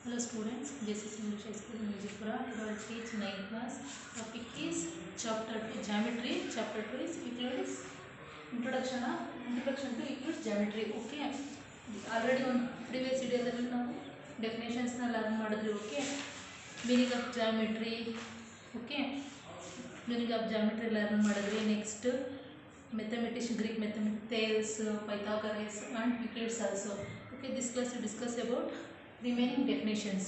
Hello students, JCC English High School in Vijaypura. I will teach 9th class. Topic is chapter 2 geometry. Chapter 2 is Euclid's introduction to Euclid's geometry. Okay. Already on previous video alli ನಾವು definitions na learn ಮಾಡಿದ್ವಿ. Okay. Meaning of geometry. Okay. Meaning of geometry learn ಮಾಡಿದ್ವಿ. Next mathematician Greek mathematician Thales, Pythagoras and Euclid also. Okay. This class we discuss about remaining definitions.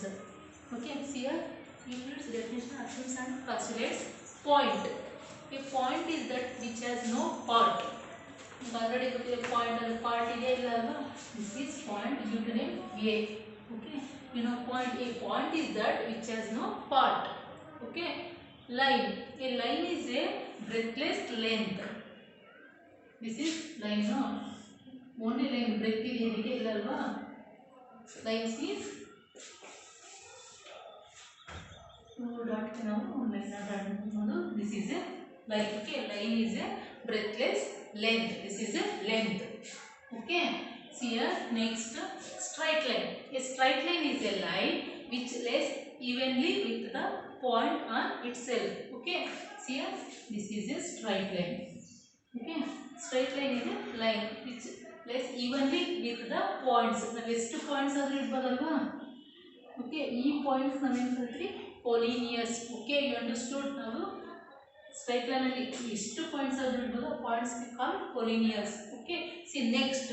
Okay, see here Euclid's definition, axioms and postulates. Point. A point is that which has no part. Already a point and part is this is point. Due to name A. Okay, you know point. A point is that which has no part. Okay, line. A line is a breathless length. This is line. No, only line breath idike illa alva. Line is 2 dot now line dot. This is a line. Okay, line is a breathless length. This is a length. Okay, see here next straight line. A straight line is a line which lays evenly with the point on itself. Okay, see here this is a straight line. Okay, straight line is a line which lays evenly with the points. Now ಎಷ್ಟು points ಆದ್ರೂ ಇರಬಹುದಲ್ವಾ? Okay, ಈ points ನಾವೇನು ಕಲ್ತ್ರಿ collinears. Okay, you understood. ನಾವು straight line ಅಲ್ಲಿ ಎಷ್ಟು points ಆದ್ರೂ ಇರಬಹುದು, points we call collinears. Okay, see next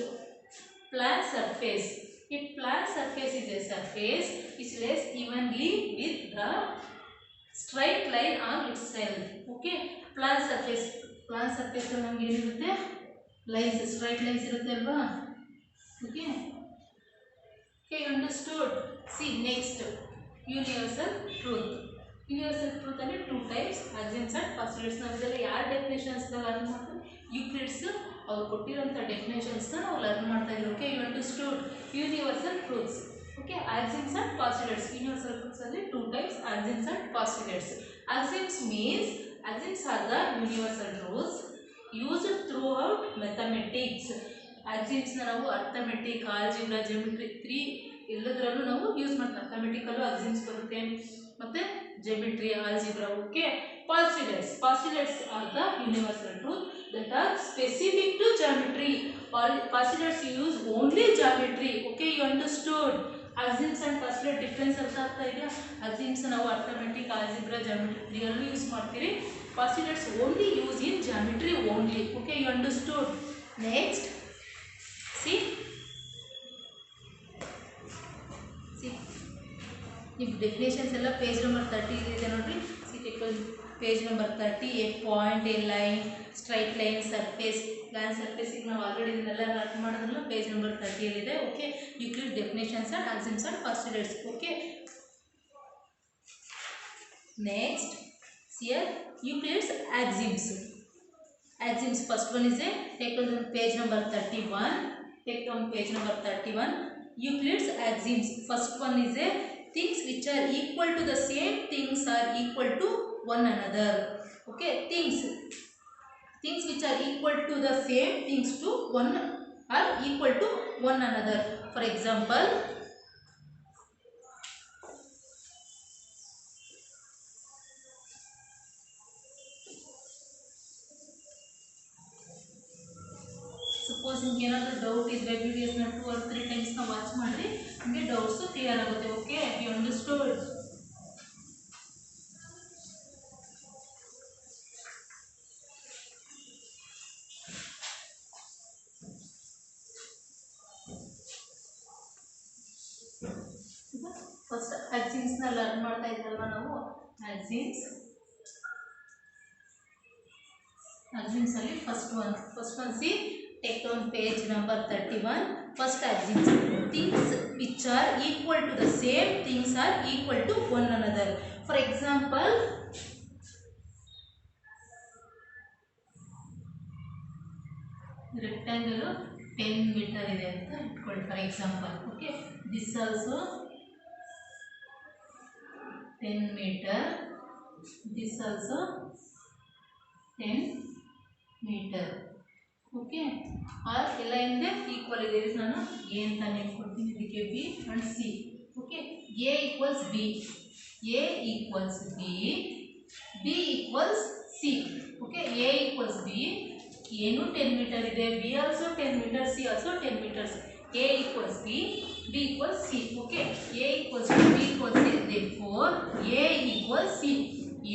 plan surface. A plan surface is a surface which lays evenly with the straight line on itself. Okay, plan surface ಅಲ್ಲಿ ನಮಗೆ ಏನಿರುತ್ತೆ, lines straight lines ಇರುತ್ತೆ ಅಲ್ವಾ? Okay okay, understood. C next universal truth. Universal truth ಅಲ್ಲಿ 2 types, axioms and postulates. ನಾವು ಇದೆಲ್ಲ ಯಾರ definitions learn ಮಾಡ್ತೀವಿ? ಯೂಕ್ಲಿಡ್ಸ್ ಅವ್ರು ಕೊಟ್ಟಿರೋಂಥ ಡೆಫಿನೇಷನ್ಸ್ ನಾವು ಲರ್ನ್ ಮಾಡ್ತಾ ಇದ್ದೀವಿ. Okay, you understood universal truths. Okay, axioms and postulates. Universal truths ಅಲ್ಲಿ 2 types, axioms and postulates. Axioms means axioms are the universal truths used throughout mathematics. Axioms na ನಾವು arithmetic, algebra, geometry 3 ಎಲ್ಲದರಲ್ಲೂ ನಾವು use ಮಾಡ್ತೀವಿ. Mathematical axioms ಬರುತ್ತೆ, ಮತ್ತೆ geometry, algebra. Okay, postulates are the universal truth that are specific to geometry. Postulates use only geometry. Okay, you understood. Axioms and postulate difference ಅರ್ಥ ಆಗ್ತಾ ಇದೆಯಾ? Axioms ನಾವು arithmetic, algebra, geometry ಎಲ್ಲೂ use ಮಾಡ್ತೀವಿ. Postulates only use in geometry only. Okay, you understood. Next, see if definitions ಎಲ್ಲ page number 30 ಇದೆ ನೋಡ್ರಿ. See page number 30. A point, a line, straight line, surface, plan surface. ಈಗ ನಾವು already ಇದನ್ನೆಲ್ಲ ಅರ್ಥ ಮಾಡಿದ್ರಲ್ಲ, page number 30 ಅಲ್ಲಿ ಇದೆ. Okay, Euclid definitions and axioms and postulates. Okay, next here Euclid's axioms. Axioms, first one is a take on page number 31. Take on page number 31. Euclid's axioms. First one is a things which are equal to the same things are equal to one another. Okay, things which are equal to the same things to one are equal to one another. For example, suppose ನಿಮಗೆ ಏನಾದರೂ doubt ಇದ್ರೆ ವಿಡಿಯೋಸ್ನ 2 or 3 times ನ watch ಮಾಡಿ, ನಿಮಗೆ doubts clear ಆಗುತ್ತೆ. Okay, you understood. First axioms ನ learn ಮಾಡ್ತಾ ಇದ್ರಲ್ವಾ ನಾವು. axioms ಅಲ್ಲಿ first one see, take down page number 31. First axioms, things which are equal to the same things are equal to one another. For example, rectangle 10 meter ಇದೆ ಅಂತ ಇಟ್ಕೊಳ್ಳಿ. For example, okay, this also 10 meter, this also 10 meter. Okay, are ಎಲ್ಲ ಹಿಂದೆ equal ಇದೆ. ನಾನು A ಅಂತ name ಕೊಡ್ತೀನಿ, ಇದಕ್ಕೆ B and C. Okay, A equals B, A equals B, B equals C. Okay, A equals B, A nu 10 meter ಇದೆ, B also 10 meters, C also 10 meters. A equals B, B equals C. Okay, A equals B, B equals C. Therefore, A equals C.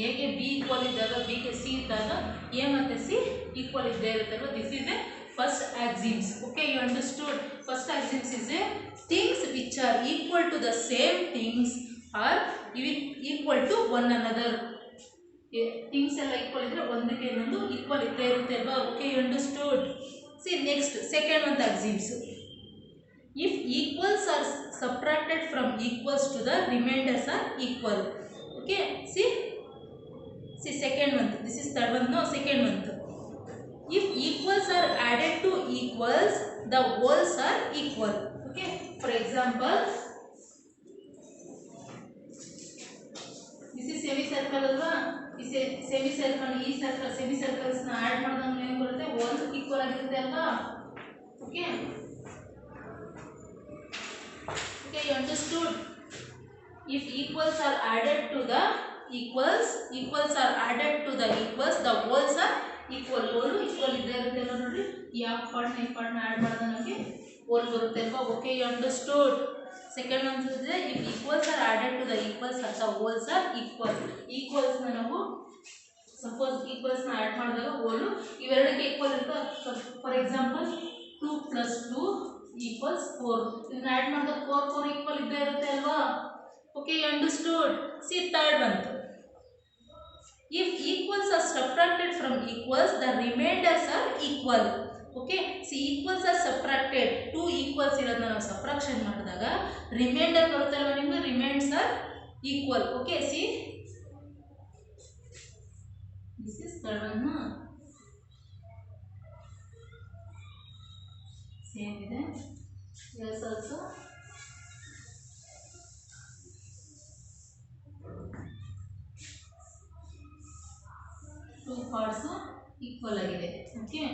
A ಗೆ B equal ಇದ್ದಾಗ, B ಗೆ C ಇದ್ದಾಗ A ಮತ್ತೆ C equal ಇದ್ದೇ ಇರುತ್ತಲ್ವ. This is a first axioms. Okay, you understood? First axioms is a things which are equal to the same things are equal to one another. Things ಎಲ್ಲ equal ಇದ್ರೆ ಒಂದಕ್ಕೆ ಇನ್ನೊಂದು equal ಇದ್ದೇ ಇರುತ್ತೆ ಅಲ್ವಾ. Okay, you understood? See next, second one axioms. If equals are subtracted from equals to the remainders are equal. Okay, see second one. This is third one. No, second one. If equals are added to equals, the wholes are equal. Okay, for example, this is semicircle alva. This is semicircle, ee circle, semicircles na add ಮಾಡಿದಾಗ ಏನು ಬರುತ್ತೆ, whole equal ಆಗಿರುತ್ತೆ ಅಲ್ವಾ. Okay, okay, you understood? If equals are added to the equals, equals are added to the equals, the wholes are equal. whole equal ಇದ್ದೇ ಇರುತ್ತೆ ಅಲ್ವಾ. ನೋಡಿ, ಈ ಪಾರ್ಟ್ ನ ಈ ಪಾರ್ಟ್ ನ ಆಡ್ ಮಾಡಿದಾಗ ನಮಗೆ whole ಬರುತ್ತೆ ಅಲ್ವಾ. Okay, you understood? Second one is if equals are added to the equals, the wholes are equal. Equals ನ ನಾವು suppose equals ನ ಆಡ್ ಮಾಡಿದಾಗ whole ಇವೆರಡಕ್ಕೆ equal ಇರುತ್ತೆ. For example, 2 plus 2 equals 4. ಇದನ್ನ ಆಡ್ ಮಾಡಿದಾಗ 4 equal ಇದ್ದೇ ಇರುತ್ತೆ ಅಲ್ವಾ. Okay, you understood? See third one. If equals are subtracted from equals, the remainders are equal. Okay, see equals are subtracted, 2 equals ಇರೋದನ್ನ ನಾವು subtraction ಮಾಡಿದಾಗ remainder ಬರುತ್ತಲ್ವ ನಿಮಗೆ, remainders are equal. Okay, see this is third one. Same ಇದೆ. Yes, also two parts equal ಆಗಿದೆ. Okay,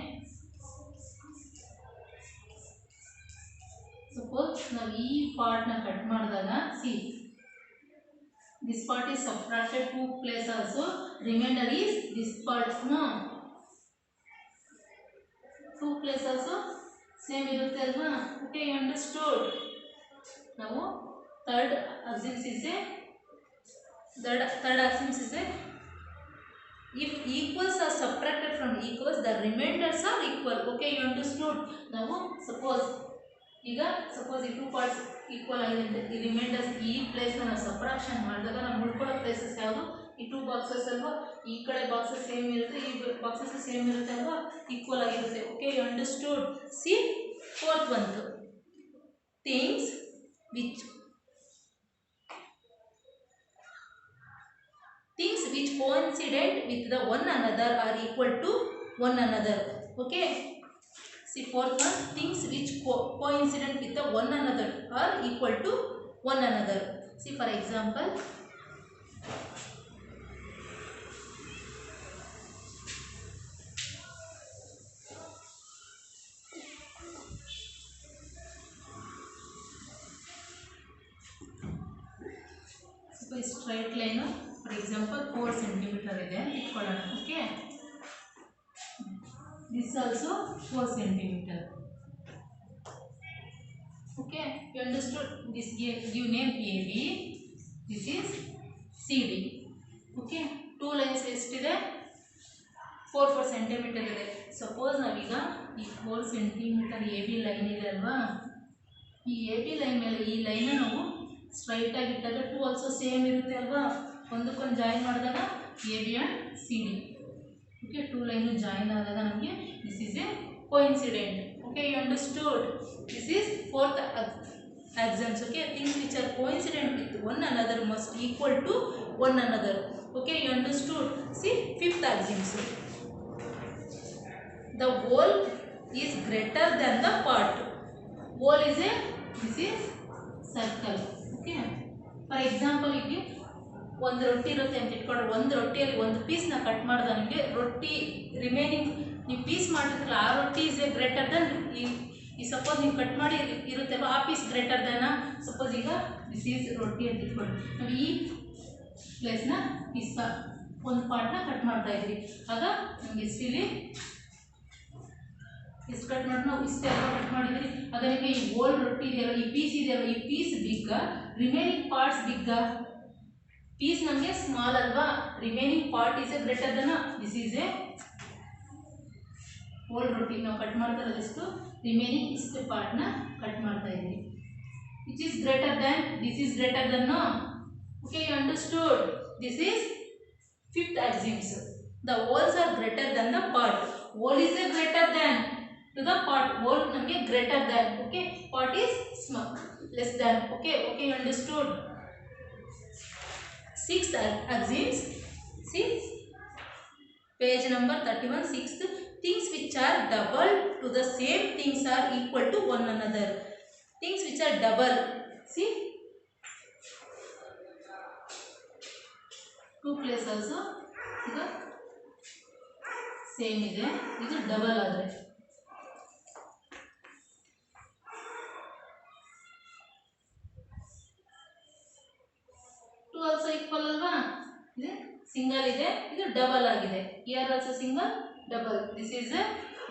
suppose ನಾವು ಈ part ನ ಕಟ್ ಮಾಡಿದಾಗ, see this part is subtracted 2 place also, remainder is this part. No, 2 place also same ಇರುತ್ತೆ ಅಲ್ವಾ. Okay, you understood? ನಾವು third axioms is a if equals are subtracted from equals, the remainders are equal. Okay, you understood? ನಾವು suppose ಈಗ suppose ಈ 2 parts equal ಆಗಿದೆ, ಈ reminders ಈ place ನ ಸಬ್ಟ್ರಾಕ್ಷನ್ ಮಾಡಿದಾಗ ನಮ್ಗೆ ಉಳ್ಕೊಳ್ಳೋ ಪ್ಲೇಸಸ್ ಯಾವುದು, ಈ 2 ಬಾಕ್ಸಸ್ ಅಲ್ವಾ. ಈ ಕಡೆ ಬಾಕ್ಸಸ್ ಸೇಮ್ ಇರುತ್ತೆ, ಈ ಬಾಕ್ಸಸ್ ಸೇಮ್ ಇರುತ್ತೆ ಅಲ್ವಾ, ಈಕ್ವಲ್ ಆಗಿರುತ್ತೆ. Okay, you understood? See fourth one, things which coincident with the one another are equal to one another. Okay, see fourth one, things which coincident with the one another are equal to one another. See for example, suppose straight line, for example 4 centimeter ಇದೆ ಇಟ್ಕೊಳ್ಳೋಣ. Okay, this also 4 centimeter. Okay, you understood? This give name AB, this is CD. Okay, 2 lines ಎಷ್ಟಿದೆ, 4 centimeter ಇದೆ. Suppose ನಾವೀಗ ಈ 4 centimeter AB line ಇದೆ ಅಲ್ವಾ, ಈ AB line ಮೇಲೆ ಈ ಲೈನ್ ನಾವು ಸ್ಟ್ರೈಟ್ ಆಗಿ ಇಟ್ಟಾಗ 2 ಆಲ್ಸೋ ಸೇಮ್ ಇರುತ್ತೆ ಅಲ್ವಾ, ಒಂದಕ್ಕೊಂದು ಜಾಯಿನ್ ಮಾಡಿದಾಗ AB and CD. Okay, 2 line join ಆದಾಗ ನಮಗೆ this is a coincident. Okay, you understood? This is fourth axioms. Okay, things which are coincident with one another must equal to one another. Okay, you understood? See fifth axioms, the whole is greater than the part. Whole is a, this is circle. Okay, for example, ಇಲ್ಲಿ ಒಂದು ರೊಟ್ಟಿ ಇರುತ್ತೆ ಅಂತ ಇಟ್ಕೊಂಡ್ರೆ, ಒಂದು ರೊಟ್ಟಿಯಲ್ಲಿ ಒಂದು ಪೀಸ್ನ cut ಮಾಡಿದ ನಿಮಗೆ ರೊಟ್ಟಿ ರಿಮೈನಿಂಗ್ ನೀವು ಪೀಸ್ ಮಾಡಿದ್ರಲ್ಲ, ಆ ರೊಟ್ಟಿ ಇಸ್ ಎ ಗ್ರೇಟರ್ ದನ್ ಈ ಸಪೋಸ್ ನೀವು ಕಟ್ ಮಾಡಿ ಇರುತ್ತಲ್ವ, ಆ ಪೀಸ್ ಗ್ರೇಟರ್ ದನ್. ಸಪೋಸ್ ಈಗ ದಿಸ್ ಈಸ್ ರೊಟ್ಟಿ ಅಂತ ಇಟ್ಕೊಳ್ಳಿ. ನಾವು ಈ ಪ್ಲೇಸ್ನ ಪಿಸ್ಸ ಒಂದು ಪಾರ್ಟ್ನ ಕಟ್ ಮಾಡ್ತಾ ಇದ್ವಿ. ಆಗ ನಮಗೆ ಇಲ್ಲಿ ಎಷ್ಟು ಕಟ್ ಮಾಡಿ ನಾವು ಇಷ್ಟೆಲ್ಲ ಕಟ್ ಮಾಡಿದ್ರಿ. ಆಗ ನಿಮಗೆ ಈ ಹೋಲ್ ರೊಟ್ಟಿ ಇದೆಯಲ್ಲ, ಈ ಪೀಸ್ ಇದೆಯಲ್ಲ, ಈ ಪೀಸ್ ಬಿಗ್ಗ, ರಿಮೈನಿಂಗ್ ಪಾರ್ಟ್ಸ್ ಬಿಗ್ಗ. ಪೀಸ್ ನಮಗೆ ಸ್ಮಾಲ್ ಅಲ್ವಾ, remaining part is a greater than. This is a whole roti ನಾವು ಕಟ್ ಮಾಡ್ತಾ ಇರೋದಷ್ಟು ರಿಮೈನಿಂಗ್ ಇಷ್ಟು ಪಾರ್ಟ್ನ ಕಟ್ ಮಾಡ್ತಾ ಇದ್ವಿ. Which is greater than, this is greater than. Okay, you understood. This is fifth axioms. The wholes are greater than the part. Whole is a greater than to the part. Whole ನಮಗೆ greater than. Okay, part is small, less than. Okay, okay, you understood. Sixth axioms. See, page number 31. Sixth, things which are double to the same things are equal to one another. Things which are double. See, two place also ಈಗ same ಇದೆ, ಇದು double ಆದರೆ to also equal ಅಲ್ವಾ. ಇದು single ಇದೆ, ಇದು double ಆಗಿದೆ. Here also single, double. This is A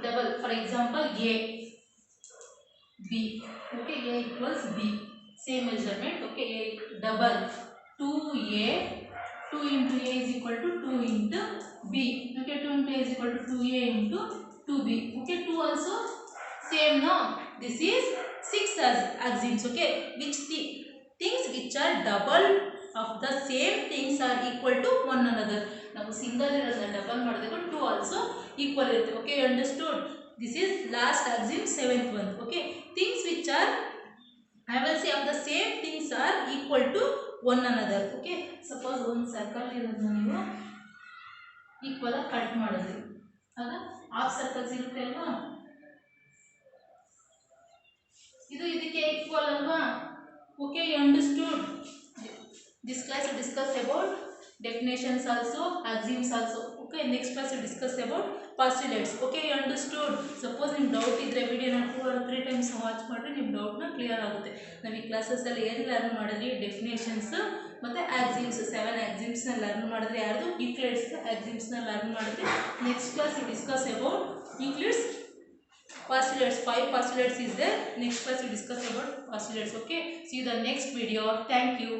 double. For example A B. Okay, A equals B, same measurement. Okay, A double 2a, 2 into a is equal to 2 into b. Okay, 2 into a is equal to 2a into 2b. Okay, 2 also same, no? This is sixth axioms. Okay, which things which are double of the same things are equal to one another. ನಾವು single ಇರೋದನ್ನ double ಮಾಡಿದಾಗ 2 also equal ಇರುತ್ತೆ. Okay, you understood. This is last axiom, seventh one. Okay, things which are, I will say, of the same things are equal to one another. Okay, suppose ಒಂದು circle ಇರೋದನ್ನ ನೀವು equal ಆಗಿ cut ಮಾಡಿದ್ರಿ, ಆಗ half circles ಇರುತ್ತೆ ಅಲ್ವಾ, ಇದು ಇದಕ್ಕೆ ಈಕ್ವಲ್ ಅಲ್ವಾ. Okay, you understood. This class you discuss about definitions also, axioms also. Okay, next class you discuss about postulates. Okay, you understood. Suppose ನಿಮ್ಮ ಡೌಟ್ ಇದ್ರೆ ವಿಡಿಯೋನ 2 or 3 times ವಾಚ್ ಮಾಡಿದ್ರೆ ನಿಮ್ಮ ಡೌಟ್ನ ಕ್ಲಿಯರ್ ಆಗುತ್ತೆ. ನಾವು ಈ ಕ್ಲಾಸಸ್ಸಲ್ಲಿ ಏನು ಲರ್ನ್ ಮಾಡಿದ್ವಿ, ಡೆಫಿನೇಷನ್ಸ್ ಮತ್ತು ಆಕ್ಸಿಮ್ಸ್, 7 ಆಕ್ಸಿಮ್ಸ್ನ ಲರ್ನ್ ಮಾಡಿದ್ರೆ, ಯಾರ್ದು ಯೂಕ್ಲಿಡ್ಸ್ ಆಕ್ಸಿಮ್ಸ್ನ ಲರ್ನ್ ಮಾಡಿದ್ರೆ. Next class you discuss about Euclid's postulates. 5 postulates is there. Next class you discuss about postulates. Okay, see you the next video. Thank you.